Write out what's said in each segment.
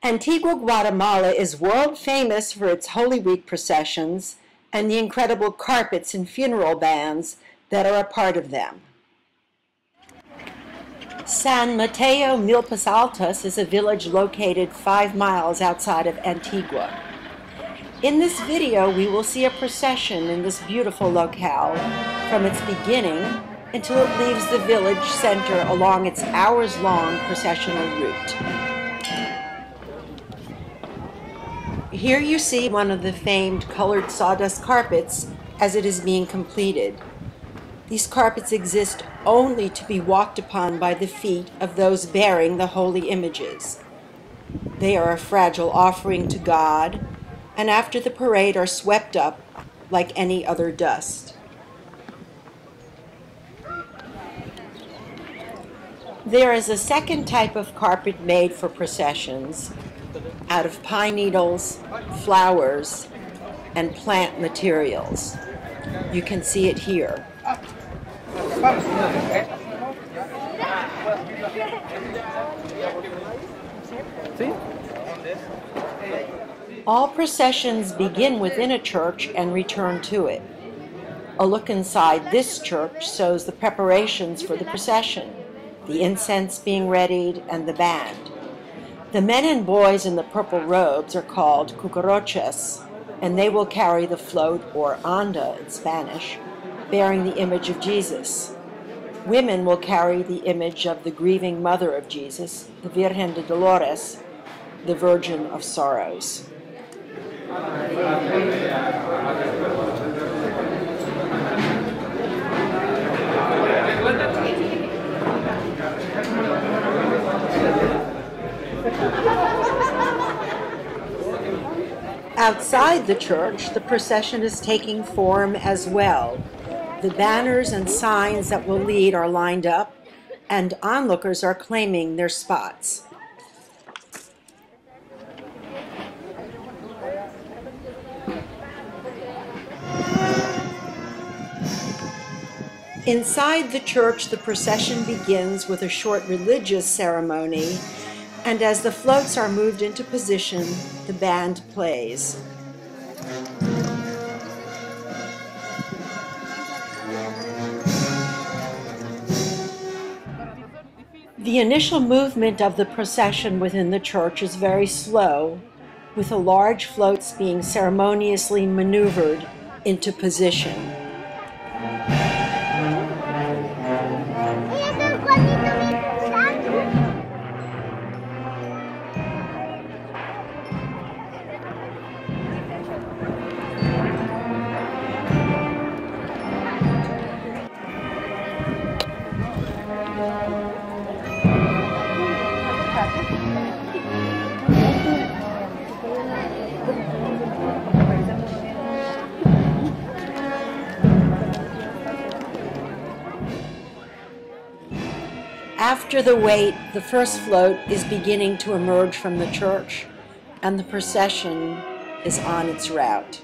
Antigua, Guatemala is world famous for its Holy Week processions and the incredible carpets and funeral bands that are a part of them. San Mateo Milpas Altas is a village located 5 miles outside of Antigua. In this video, we will see a procession in this beautiful locale from its beginning until it leaves the village center along its hours-long processional route. Here you see one of the famed colored sawdust carpets as it is being completed. These carpets exist only to be walked upon by the feet of those bearing the holy images. They are a fragile offering to God, and after the parade are swept up like any other dust. There is a second type of carpet made for processions out of pine needles, flowers, and plant materials. You can see it here. All processions begin within a church and return to it. A look inside this church shows the preparations for the procession, the incense being readied, and the band. The men and boys in the purple robes are called cucaroches, and they will carry the float, or anda in Spanish, bearing the image of Jesus. Women will carry the image of the grieving mother of Jesus, the Virgen de Dolores, the Virgin of Sorrows. Outside the church, the procession is taking form as well. The banners and signs that will lead are lined up, and onlookers are claiming their spots. Inside the church, the procession begins with a short religious ceremony, and as the floats are moved into position, the band plays. The initial movement of the procession within the church is very slow, with the large floats being ceremoniously maneuvered into position. After the wait, the first float is beginning to emerge from the church, and the procession is on its route.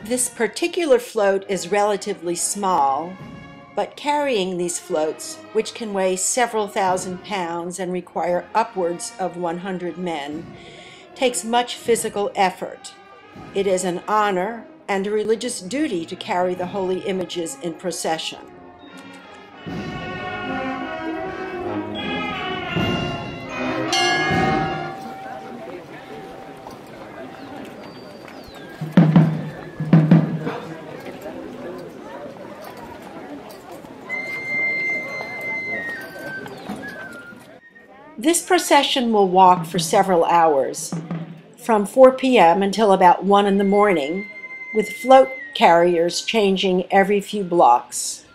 This particular float is relatively small, but carrying these floats, which can weigh several thousand pounds and require upwards of 100 men, takes much physical effort. It is an honor and a religious duty to carry the holy images in procession. This procession will walk for several hours, from 4 p.m. until about 1 in the morning, with float carriers changing every few blocks.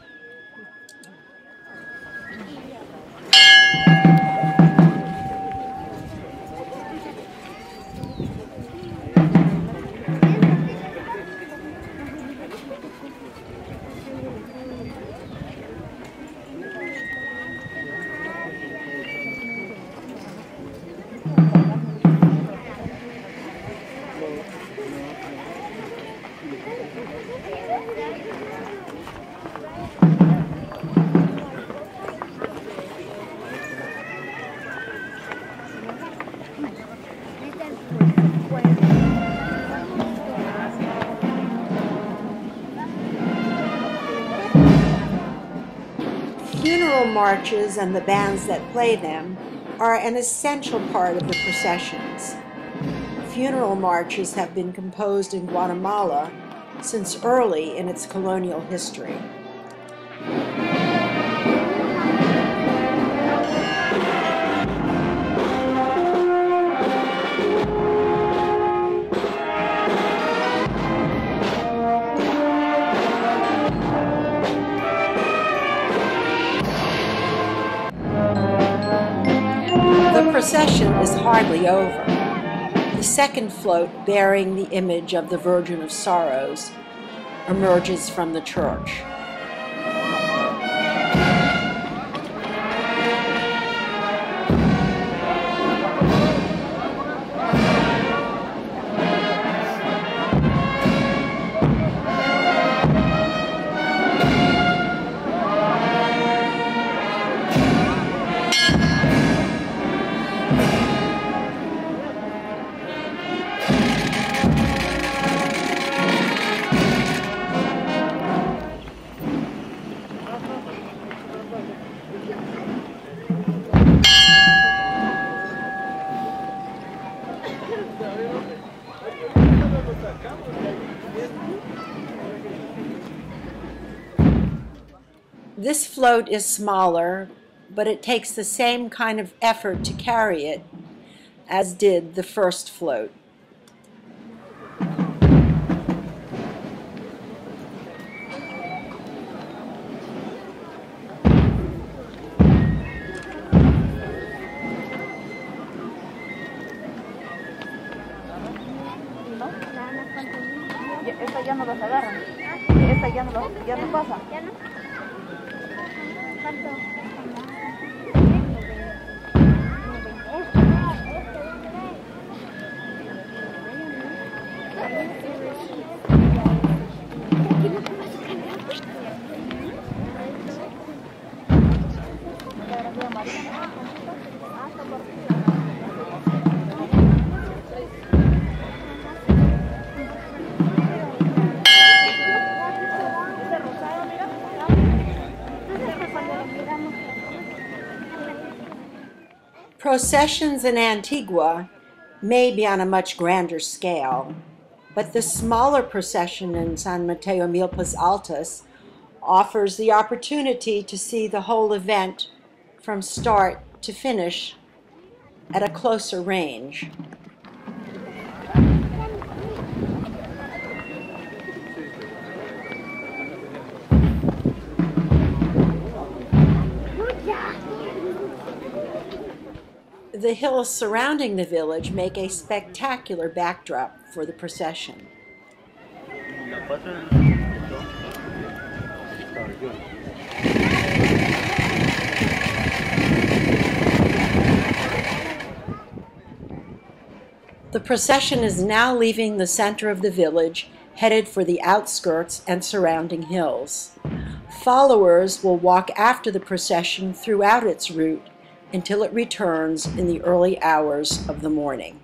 Funeral marches and the bands that play them are an essential part of the processions. Funeral marches have been composed in Guatemala since early in its colonial history. The procession is hardly over. The second float, bearing the image of the Virgin of Sorrows, emerges from the church. This float is smaller, but it takes the same kind of effort to carry it as did the first float. Esta ya no las agarran. Esta ya no pasa. Processions in Antigua may be on a much grander scale, but the smaller procession in San Mateo Milpas Altas offers the opportunity to see the whole event from start to finish at a closer range. The hills surrounding the village make a spectacular backdrop for the procession. The procession is now leaving the center of the village, headed for the outskirts and surrounding hills. Followers will walk after the procession throughout its route until it returns in the early hours of the morning.